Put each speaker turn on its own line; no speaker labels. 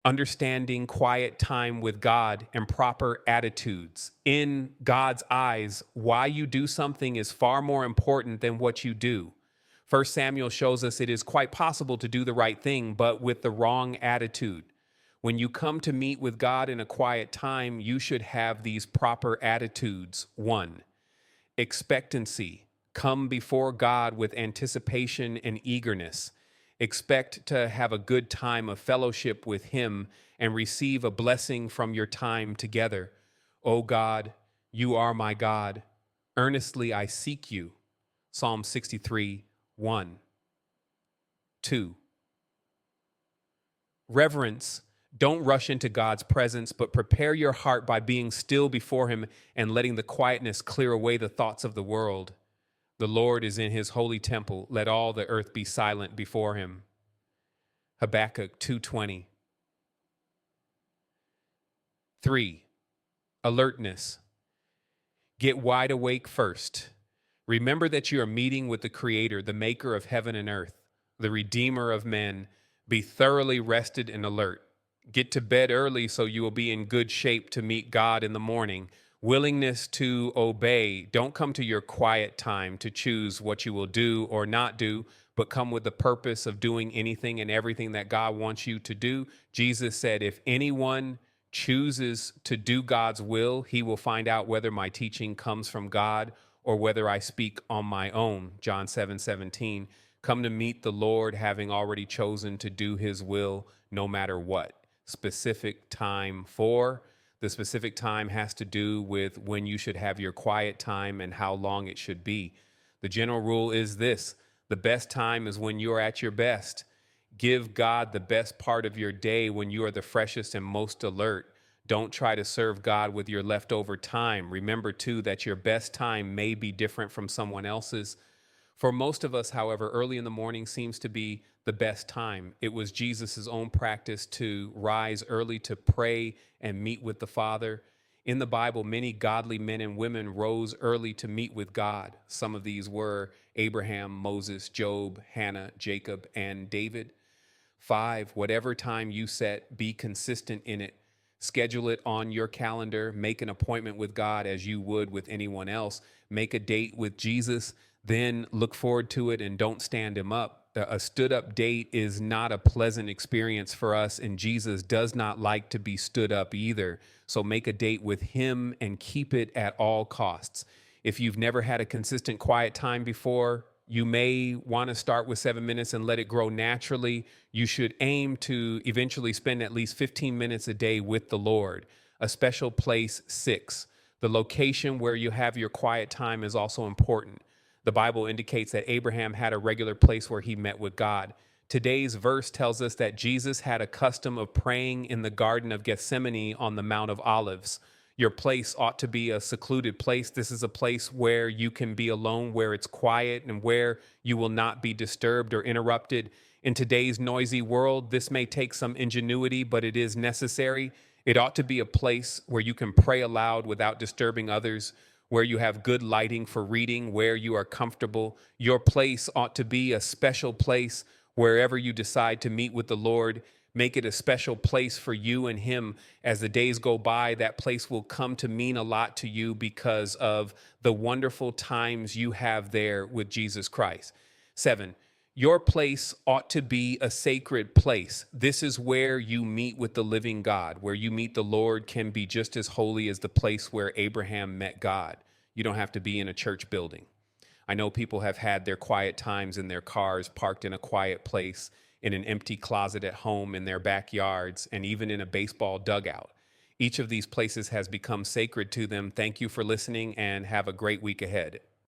understanding quiet time with God and proper attitudes. In God's eyes, why you do something is far more important than what you do. First Samuel shows us it is quite possible to do the right thing, but with the wrong attitude. When you come to meet with God in a quiet time, you should have these proper attitudes. One, expectancy. Come before God with anticipation and eagerness. Expect to have a good time of fellowship with Him and receive a blessing from your time together. O God, you are my God. Earnestly I seek you. Psalm 63, 1. 2. Reverence. Don't rush into God's presence, but prepare your heart by being still before Him and letting the quietness clear away the thoughts of the world. The Lord is in His holy temple. Let all the earth be silent before Him. Habakkuk 2:20. 3. Alertness. Get wide awake first. Remember that you are meeting with the Creator, the Maker of heaven and earth, the Redeemer of men. Be thoroughly rested and alert. Get to bed early so you will be in good shape to meet God in the morning. Willingness to obey. Don't come to your quiet time to choose what you will do or not do, but come with the purpose of doing anything and everything that God wants you to do. Jesus said, if anyone chooses to do God's will, he will find out whether my teaching comes from God or whether I speak on my own. John 7:17. Come to meet the Lord having already chosen to do His will no matter what. Specific time for. The specific time has to do with when you should have your quiet time and how long it should be. The general rule is this: the best time is when you are at your best. Give God the best part of your day when you are the freshest and most alert. Don't try to serve God with your leftover time. Remember, too, that your best time may be different from someone else's. For most of us, however, early in the morning seems to be the best time. It was Jesus' own practice to rise early to pray and meet with the Father. In the Bible, many godly men and women rose early to meet with God. Some of these were Abraham, Moses, Job, Hannah, Jacob, and David. 5, whatever time you set, be consistent in it. Schedule it on your calendar. Make an appointment with God as you would with anyone else. Make a date with Jesus, then look forward to it and don't stand Him up. A stood up date is not a pleasant experience for us, and Jesus does not like to be stood up either. So make a date with Him and keep it at all costs. If you've never had a consistent quiet time before, you may want to start with 7 minutes and let it grow naturally. You should aim to eventually spend at least 15 minutes a day with the Lord. A special place. 6. The location where you have your quiet time is also important. The Bible indicates that Abraham had a regular place where he met with God. Today's verse tells us that Jesus had a custom of praying in the Garden of Gethsemane on the Mount of Olives. Your place ought to be a secluded place. This is a place where you can be alone, where it's quiet, and where you will not be disturbed or interrupted. In today's noisy world, this may take some ingenuity, but it is necessary. It ought to be a place where you can pray aloud without disturbing others, where you have good lighting for reading, where you are comfortable. Your place ought to be a special place wherever you decide to meet with the Lord. Make it a special place for you and Him. As the days go by, that place will come to mean a lot to you because of the wonderful times you have there with Jesus Christ. 7, your place ought to be a sacred place. This is where you meet with the living God. Where you meet the Lord can be just as holy as the place where Abraham met God. You don't have to be in a church building. I know people have had their quiet times in their cars, parked in a quiet place, in an empty closet at home, in their backyards, and even in a baseball dugout. Each of these places has become sacred to them. Thank you for listening and have a great week ahead.